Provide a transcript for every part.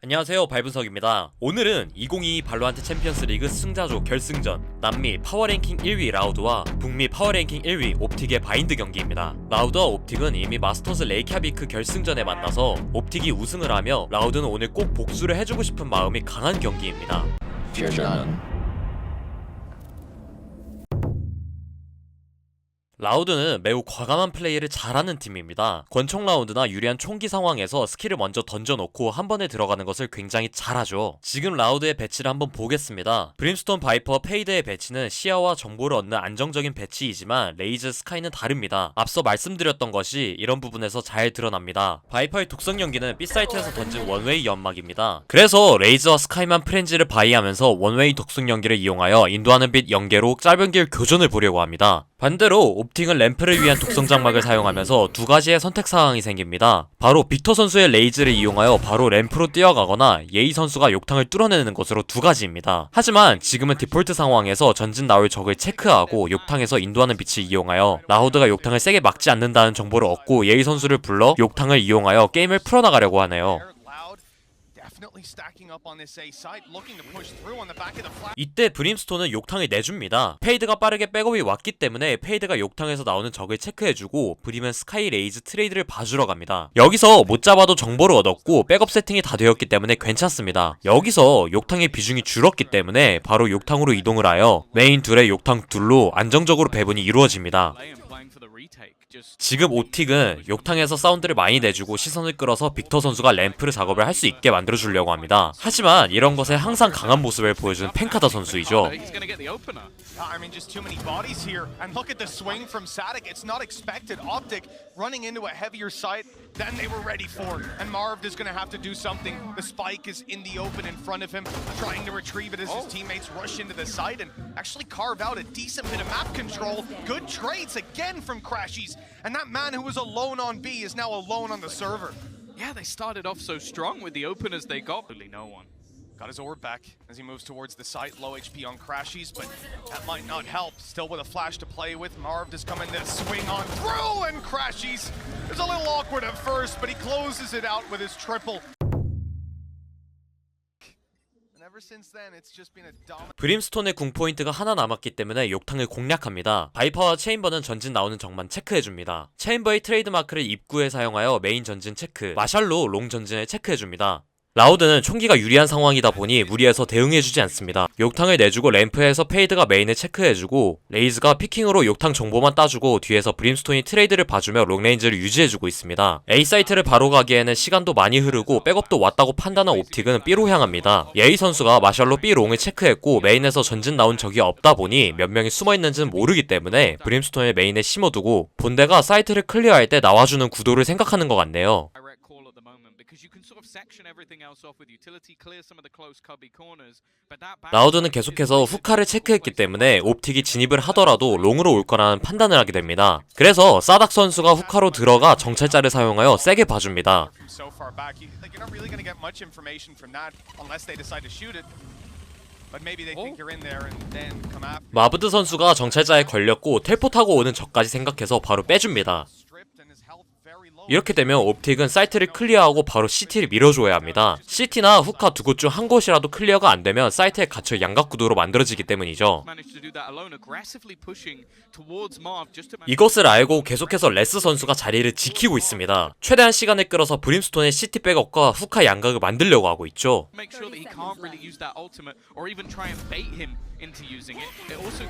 안녕하세요, 발분석입니다. 오늘은 2022 발로란트 챔피언스 리그 승자조 결승전 남미 파워랭킹 1위 라우드와 북미 파워랭킹 1위 옵틱의 바인드 경기입니다. 라우드와 옵틱은 이미 마스터즈 레이캬비크 결승전에 만나서 옵틱이 우승을 하며 라우드는 오늘 꼭 복수를 해주고 싶은 마음이 강한 경기입니다. 라우드는 매우 과감한 플레이를 잘하는 팀입니다. 권총 라운드나 유리한 총기 상황에서 스킬을 먼저 던져놓고 한 번에 들어가는 것을 굉장히 잘하죠. 지금 라우드의 배치를 한번 보겠습니다. 브림스톤 바이퍼 페이드의 배치는 시야와 정보를 얻는 안정적인 배치이지만 레이즈 스카이는 다릅니다. 앞서 말씀드렸던 것이 이런 부분에서 잘 드러납니다. 바이퍼의 독성 연기는 B사이트에서 던진 원웨이 연막입니다. 그래서 레이즈와 스카이만 프렌즈를 바이하면서 원웨이 독성 연기를 이용하여 인도하는 빛 연계로 짧은 길 교전을 보려고 합니다. 반대로 옵틱은 램프를 위한 독성 장막을 사용하면서 두 가지의 선택 사항이 생깁니다. 바로 빅터 선수의 레이즈를 이용하여 바로 램프로 뛰어가거나 예이 선수가 욕탕을 뚫어내는 것으로 두 가지입니다. 하지만 지금은 디폴트 상황에서 전진 나올 적을 체크하고 욕탕에서 인도하는 빛을 이용하여 라우드가 욕탕을 세게 막지 않는다는 정보를 얻고 예이 선수를 불러 욕탕을 이용하여 게임을 풀어나가려고 하네요. 이때 브림스톤은 욕탕을 내줍니다. 페이드가 빠르게 백업이 왔기 때문에 페이드가 욕탕에서 나오는 적을 체크해주고 브림은 스카이 레이즈 트레이드를 봐주러 갑니다. 여기서 못 잡아도 정보를 얻었고 백업 세팅이 다 되었기 때문에 괜찮습니다. 여기서 욕탕의 비중이 줄었기 때문에 바로 욕탕으로 이동을 하여 메인 둘의 욕탕 둘로 안정적으로 배분이 이루어집니다. 지금 옵틱은 욕탕에서 사운드를 많이 내주고 시선을 끌어서 빅터 선수가 램프를 작업을 할 수 있게 만들어주려고 합니다. 하지만 이런 것에 항상 강한 모습을 보여주는 펜카다 선수이죠. Than they were ready for, and Marv is going to have to do something. The spike is in the open in front of him, trying to retrieve it as his teammates rush into the site and actually carve out a decent bit of map control. Good trades again from Crashies, and that man who was alone on B is now alone on the server. Yeah, they started off so strong with the openers they got. Really no one. Got his orb back as he moves towards the site. Low HP on Crashies, but that might not help. Still with a flash to play with. Marv is coming to swing on through, and Crashies is a little awkward at first, but he closes it out with his triple. 브림스톤의 궁 포인트가 하나 남았기 때문에 욕탕을 공략합니다. 바이퍼와 체인버는 전진 나오는 적만 체크해줍니다. 체인버의 트레이드 마크를 입구에 사용하여 메인 전진 체크, 마샬로 롱 전진을 체크해줍니다. 라우드는 총기가 유리한 상황이다 보니 무리해서 대응해주지 않습니다. 욕탕을 내주고 램프에서 페이드가 메인을 체크해주고 레이즈가 피킹으로 욕탕 정보만 따주고 뒤에서 브림스톤이 트레이드를 봐주며 롱레인지를 유지해주고 있습니다. A사이트를 바로 가기에는 시간도 많이 흐르고 백업도 왔다고 판단한 옵틱은 B로 향합니다. 예이 선수가 마샬로 B 롱을 체크했고 메인에서 전진 나온 적이 없다 보니 몇 명이 숨어있는지는 모르기 때문에 브림스톤을 메인에 심어두고 본대가 사이트를 클리어할 때 나와주는 구도를 생각하는 것 같네요. 라우드는 계속해서 후카를 체크했기 때문에 옵틱이 진입을 하더라도 롱으로 올 거라는 판단을 하게 됩니다. 그래서 사닥 선수가 후카로 들어가 정찰자를 사용하여 세게 봐줍니다. 마브드 선수가 정찰자에 걸렸고 텔포타고 오는 적까지 생각해서 바로 빼줍니다. 이렇게 되면 옵틱은 사이트를 클리어하고 바로 CT를 밀어줘야 합니다. CT나 후카 두 곳 중 한 곳이라도 클리어가 안되면 사이트에 갇혀 양각구도로 만들어지기 때문이죠. 이것을 알고 계속해서 레스 선수가 자리를 지키고 있습니다. 최대한 시간을 끌어서 브림스톤의 CT 백업과 후카 양각을 만들려고 하고 있죠.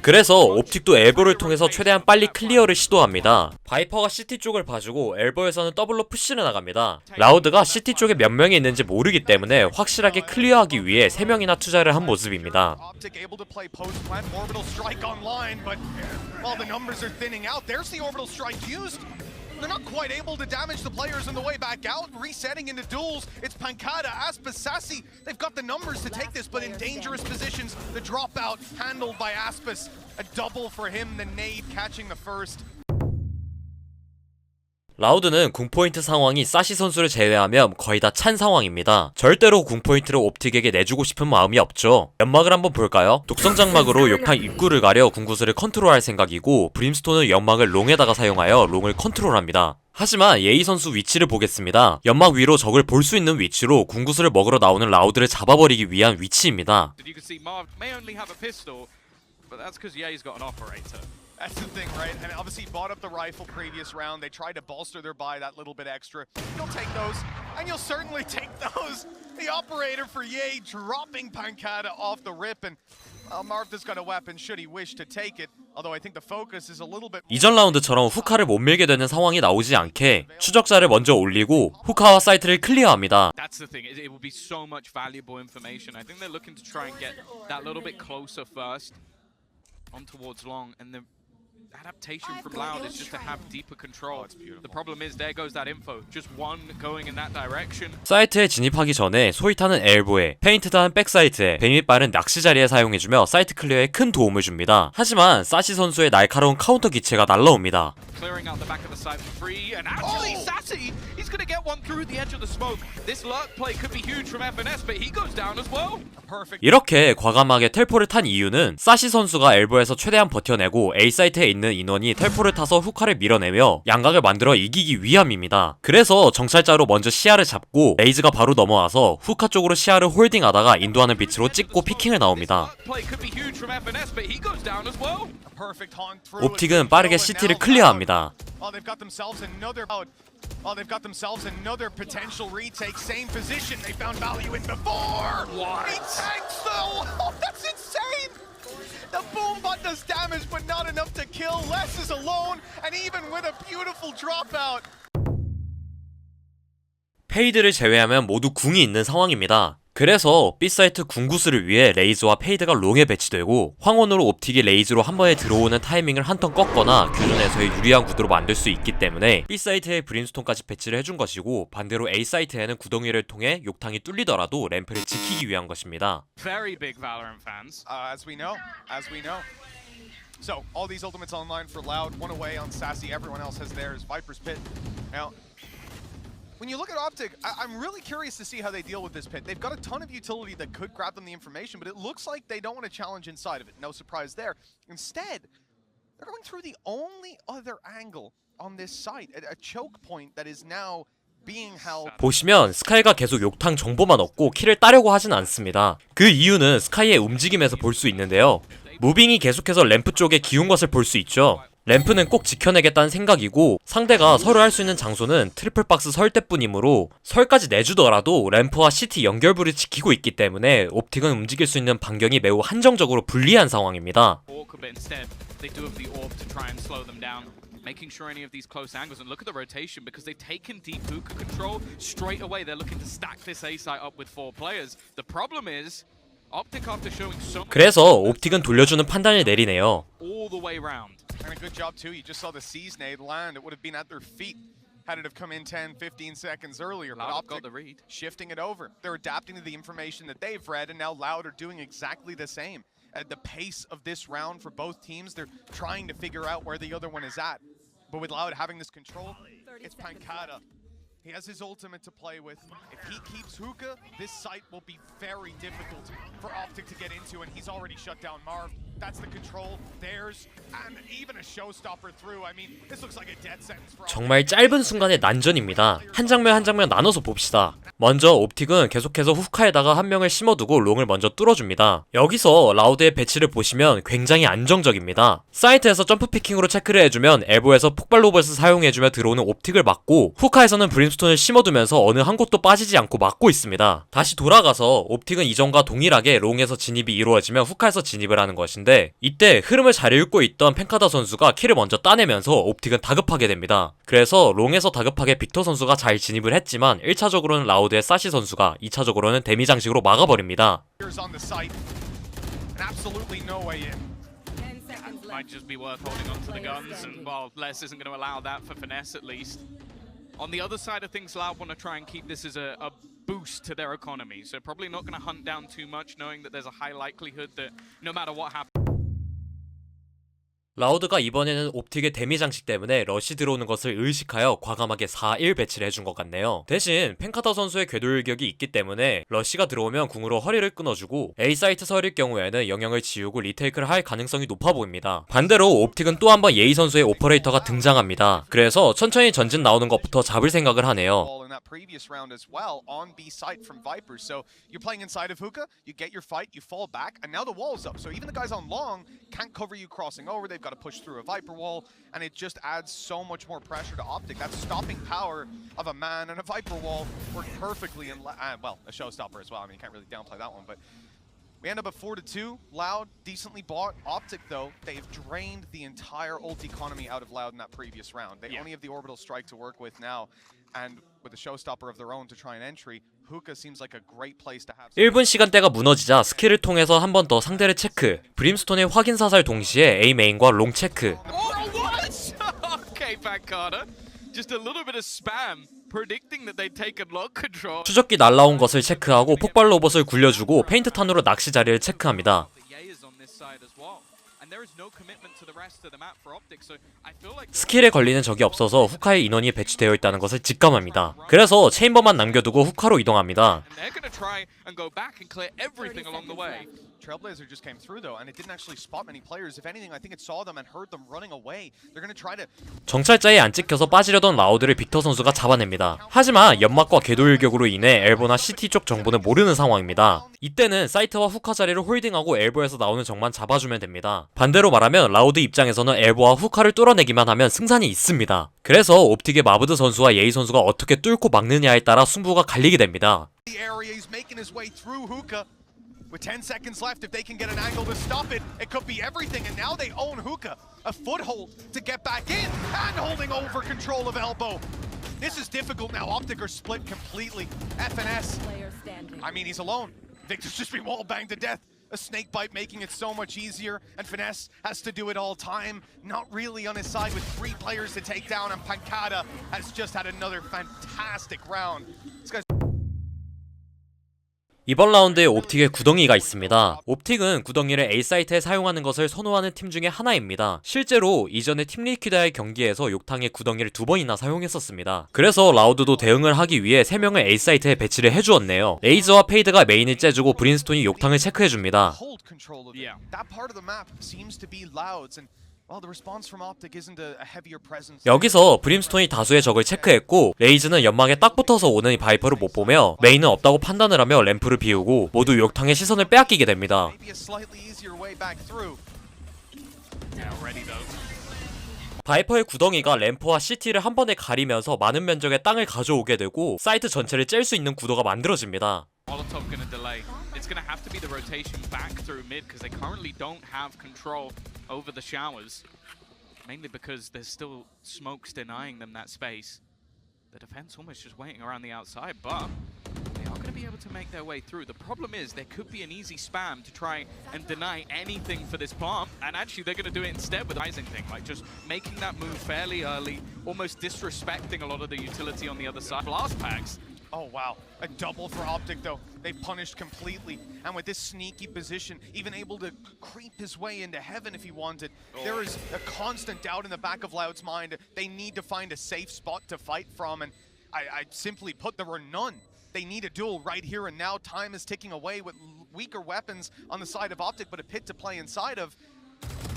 그래서 옵틱도 엘보를 통해서 최대한 빨리 클리어를 시도합니다. 바이퍼가 CT 쪽을 봐주고 엘보에서는 더블로 푸시를 나갑니다. 라우드가 CT 쪽에 몇 명이 있는지 모르기 때문에 확실하게 클리어하기 위해 3명이나 투자를 한 모습입니다. They're not quite able to damage the players on the way back out. Resetting into duels. It's Pancada, Aspis, Sassy. They've got the numbers to take this, but in dangerous positions. The dropout handled by Aspis. A double for him, the nade catching the first. 라우드는 궁포인트 상황이 사시 선수를 제외하면 거의 다 찬 상황입니다. 절대로 궁포인트를 옵틱에게 내주고 싶은 마음이 없죠. 연막을 한번 볼까요? 독성장막으로 욕탕 입구를 가려 궁구슬을 컨트롤할 생각이고 브림스톤은 연막을 롱에다가 사용하여 롱을 컨트롤합니다. 하지만 예이 선수 위치를 보겠습니다. 연막 위로 적을 볼 수 있는 위치로 궁구슬을 먹으러 나오는 라우드를 잡아버리기 위한 위치입니다. You can see Marv may only have a pistol, but that's because Ye's got an operator. That's the thing, right? And obviously he bought up the rifle previous round. They tried to bolster their buy that little bit extra. You'll take those, and you'll certainly take those. The operator for Ye dropping Pancata off the rip, and Marv's got a weapon should he wish to take it. Although I think the focus is a little bit. 이전 라운드처럼 후카를 못 밀게 되는 상황이 나오지 않게 추적자를 먼저 올리고 후카와 사이트를 클리어합니다. That's the thing. It will be so much valuable information. I think they're looking to try and get that little bit closer first, on towards long, and the adaptation from Loud is just to have deeper control. The problem is there goes that info. Just one going in that direction. 사이트에 진입하기 전에 소이타는 엘보에, 페인트드한 백사이트에, 뱀이 빠른 낚시 자리에 사용해주며 사이트 클리어에 큰 도움을 줍니다. 하지만 사시 선수의 날카로운 카운터 기체가 날라옵니다. Clearing out the back of the site for free, and actually Sassy, he's gonna get one through the edge of the smoke. This lurk play could be huge from FNS, but he goes down as well. Perfect. 이렇게 과감하게 텔포를 탄 이유는 사시 선수가 엘보에서 최대한 버텨내고 A 사이트에 있는 인원이 텔포를 타서 후카를 밀어내며 양각을 만들어 이기기 위함입니다. 그래서 정찰자로 먼저 시야를 잡고 레이즈가 바로 넘어와서 후카 쪽으로 시야를 홀딩하다가 인도하는 빛으로 찍고 피킹을 나옵니다. Play could be huge from FNS, but he goes down as well. Perfect haunt through. 옵틱은 빠르게 CT를 클리어합니다. Oh, they've got themselves another. Oh, they've got themselves another potential retake. Same position they found value in before. What? He tanks though. Oh, that's insane. The boom bot does damage, but not enough to kill. Les is alone, and even with a beautiful dropout. 페이드를 제외하면 모두 궁이 있는 상황입니다. 그래서 B사이트 궁구스를 위해 레이즈와 페이드가 롱에 배치되고 황혼으로 옵틱이 레이즈로 한 번에 들어오는 타이밍을 한 턴 꺾거나 교전에서의 유리한 구도로 만들 수 있기 때문에 B사이트에 브림스톤까지 배치를 해준 것이고 반대로 A사이트에는 구덩이를 통해 욕탕이 뚫리더라도 램프를 지키기 위한 것입니다. Very big Valorant fans. As we know. So all these ultimates online for Loud, one away on Sassy. Everyone else has theirs. Viper's Pit. Now, when you look at Optic, I'm really curious to see how they deal with this pit. They've got a ton of utility that could grab them the information, but it looks like they don't want to challenge inside of it. No surprise there. Instead, they're going through the only other angle on this site, a choke point that is now being held. 보시면 스카이가 계속 욕탕 정보만 얻고 킬을 따려고 하진 않습니다. 그 이유는 스카이의 움직임에서 볼 수 있는데요. 무빙이 계속해서 램프 쪽에 기운 것을 볼 수 있죠. 램프는 꼭 지켜내겠다는 생각이고 상대가 서로 할 수 있는 장소는 트리플 박스 설 때뿐이므로 설까지 내주더라도 램프와 CT 연결부를 지키고 있기 때문에 옵틱은 움직일 수 있는 반경이 매우 한정적으로 불리한 상황입니다. But instead, they do have the orb to try and slow them down, making sure any of these close angles. And look at the rotation because they've taken deep hookah control straight away. They're looking to stack this A site up with 4 players. The problem is, Optic after showing so much 그래서 옵틱은 돌려주는 판단을 내리네요. all the way round. And a good job too. You just saw the C's nade land. It would have been at their feet had it have come in 10, 15 seconds earlier. But Loud got Optic the read. shifting it over. They're adapting to the information that they've read, and now Loud are doing exactly the same. At the pace of this round for both teams, they're trying to figure out where the other one is at. But with Loud having this control, it's Pancata. He has his ultimate to play with. If he keeps hookah, this site will be very difficult for Optic to get into, and he's already shut down Marv. That's the control, theirs, and even a showstopper through. I mean, this looks like a death sentence for Optic. 정말 짧은 순간의 난전입니다. 한 장면 한 장면 나눠서 봅시다. 먼저 옵틱은 계속해서 후카에다가 한 명을 심어두고 롱을 먼저 뚫어줍니다. 여기서 라우드의 배치를 보시면 굉장히 안정적입니다. 사이트에서 점프 피킹으로 체크를 해주면 엘보에서 폭발 로봇을 사용해주며 들어오는 옵틱을 막고 후카에서는 브림스톤을 심어두면서 어느 한 곳도 빠지지 않고 막고 있습니다. 다시 돌아가서 옵틱은 이전과 동일하게 롱에서 진입이 이루어지면 후카에서 진입을 하는 것인데 이때 흐름을 잘 읽고 있던 펜카다 선수가 킬을 먼저 따내면서 옵틱은 다급하게 됩니다. 그래서 롱에서 다급하게 빅터 선수가 잘 진입을 했지만 1차적으로는 라우드의 사시 선수가 2차적으로는 데미 장식으로 막아버립니다. Here's on the site, and absolutely no way in. Might just be worth holding on to the guns, and well, Les isn't going to allow that for Finesse at least. On the other side of things, Loud want to try and keep this as a boost to their economy, so probably not going to hunt down too much, knowing that there's a high likelihood that no matter what happens. 라우드가 이번에는 옵틱의 데미 장식 때문에 러시 들어오는 것을 의식하여 과감하게 4-1 배치를 해준 것 같네요. 대신 펜카터 선수의 궤도일격이 있기 때문에 러시가 들어오면 궁으로 허리를 끊어주고 A 사이트 설일 경우에는 영역을 지우고 리테이크를 할 가능성이 높아 보입니다. 반대로 옵틱은 또 한 번 예이 선수의 오퍼레이터가 등장합니다. 그래서 천천히 전진 나오는 것부터 잡을 생각을 하네요. Ball in that previous round as well on B site from Vipers. So you're playing inside of Hookah, you get your fight, you fall back, and now the wall's up. So even the guys on long can't cover you crossing over. They've got to push through a Viper wall, and it just adds so much more pressure to Optic. That stopping power of a man and a Viper wall worked perfectly in well, a showstopper as well. I mean, you can't really downplay that one, but we end up at 4-2. Loud, decently bought. Optic, though, they've drained the entire ult economy out of Loud in that previous round. They only have the orbital strike to work with now, and with a showstopper of their own to try and entry, Hookah seems like a great place to have. 1분 시간대가 무너지자 스킬을 통해서 한 번 더 상대를 체크. 브림스톤의 확인 사살 동시에 A 메인과 롱 체크. Oh, what? Okay, Pancada. Just a little bit of spam, predicting that they'd taken log control. 추적기 날라온 것을 체크하고 폭발 로봇을 굴려주고 페인트 탄으로 낚시 자리를 체크합니다. 스킬에 걸리는 적이 없어서 후카에 인원이 배치되어 있다는 것을 직감합니다. 그래서 체인버만 남겨두고 후카로 이동합니다. Trailblazer just came through though, and it didn't actually spot many players. If anything, I think it saw them and heard them running away. They're gonna try to. 정찰자에 안 찍혀서 빠지려던 라우드를 빅터 선수가 잡아냅니다. 하지만 연막과 궤도일격으로 인해 엘보나 CT 쪽 정보는 모르는 상황입니다. 이때는 사이트와 후카 자리를 홀딩하고 엘보에서 나오는 적만 잡아주면 됩니다. 반대로 말하면 라우드 입장에서는 엘보와 후카를 뚫어내기만 하면 승산이 있습니다. 그래서 옵틱의 마브드 선수와 예이 선수가 어떻게 뚫고 막느냐에 따라 승부가 갈리게 됩니다. The area he's making his way through Hookah. With 10 seconds left, if they can get an angle to stop it, it could be everything. And now they own Hookah, a foothold to get back in, and holding over control of Elbow. This is difficult now. Optic are split completely. FNS, I mean, he's alone. Victor's just been wall banged to death. A snake bite making it so much easier, and Finesse has to do it all time. Not really on his side with 3 players to take down, and Pancada has just had another fantastic round. This guy's 이번 라운드에 옵틱의 구덩이가 있습니다. 옵틱은 구덩이를 A사이트에 사용하는 것을 선호하는 팀 중에 하나입니다. 실제로 이전에 팀 리퀴드와의 경기에서 욕탕의 구덩이를 2번이나 사용했었습니다. 그래서 라우드도 대응을 하기 위해 3명을 A사이트에 배치를 해주었네요. 레이저와 페이드가 메인을 째주고 브린스톤이 욕탕을 체크해줍니다. hold control of it. That part of the map seems to be Loud's, and well, the response from Optic isn't a heavier presence. 여기서 브림스톤이 다수의 적을 체크했고 레이즈는 연막에 딱 붙어서 오는 바이퍼를 못 보며 메인은 없다고 판단을 하며 램프를 비우고 모두 욕탕의 시선을 빼앗기게 됩니다. Maybe a slightly easier way back through. 바이퍼의 구덩이가 램프와 CT를 한 번에 가리면서 많은 면적의 땅을 가져오게 되고 사이트 전체를 짤 수 있는 구도가 만들어집니다. Molotov gonna delay. It's gonna have to be the rotation back through mid because they currently don't have control over the showers. Mainly because there's still smokes denying them that space. The defense almost just waiting around the outside, but they are gonna be able to make their way through. The problem is there could be an easy spam to try and deny anything for this plant, and actually they're gonna do it instead with the rising thing, like just making that move fairly early, almost disrespecting a lot of the utility on the other side. Blast packs. Oh wow, a double for Optic though. They punished completely, and with this sneaky position, even able to creep his way into heaven if he wanted. There is a constant doubt in the back of Loud's mind. They need to find a safe spot to fight from, and I simply put, there were none. They need a duel right here and now. Time is ticking away with weaker weapons on the side of Optic, but a pit to play inside of.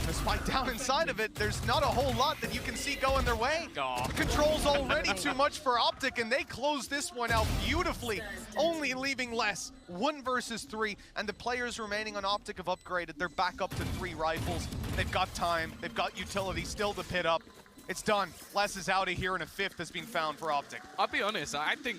The spike down inside of it, there's not a whole lot that you can see going their way. The control's already too much for Optic, and they close this one out beautifully, only leaving less. 1 versus 3, and the players remaining on Optic have upgraded. They're back up to 3 rifles. They've got time, they've got utility still to pit up. It's done. Les is out of here, and a 5th has been found for Optic. I'll be honest, I think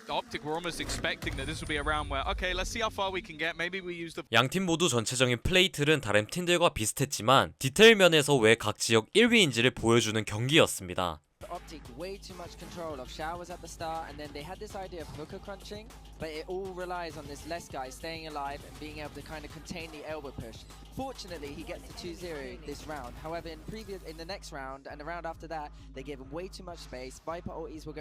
Optic were almost expecting that this would be a round where, okay, let's see how far we can get. Maybe we use the. 양팀 모두 전체적인 플레이틀은 다른 팀들과 비슷했지만 디테일 면에서 왜 각 지역 1위인지를 보여주는 경기였습니다. Optic way too much control of showers at the start, and then they had this idea of hooker crunching, but it all relies on this less guy staying alive and being able to kind of contain the elbow push. Fortunately, he gets to 2-0 this round. However, in the next round and the round after that, they gave him way too much space. Viper ultis were going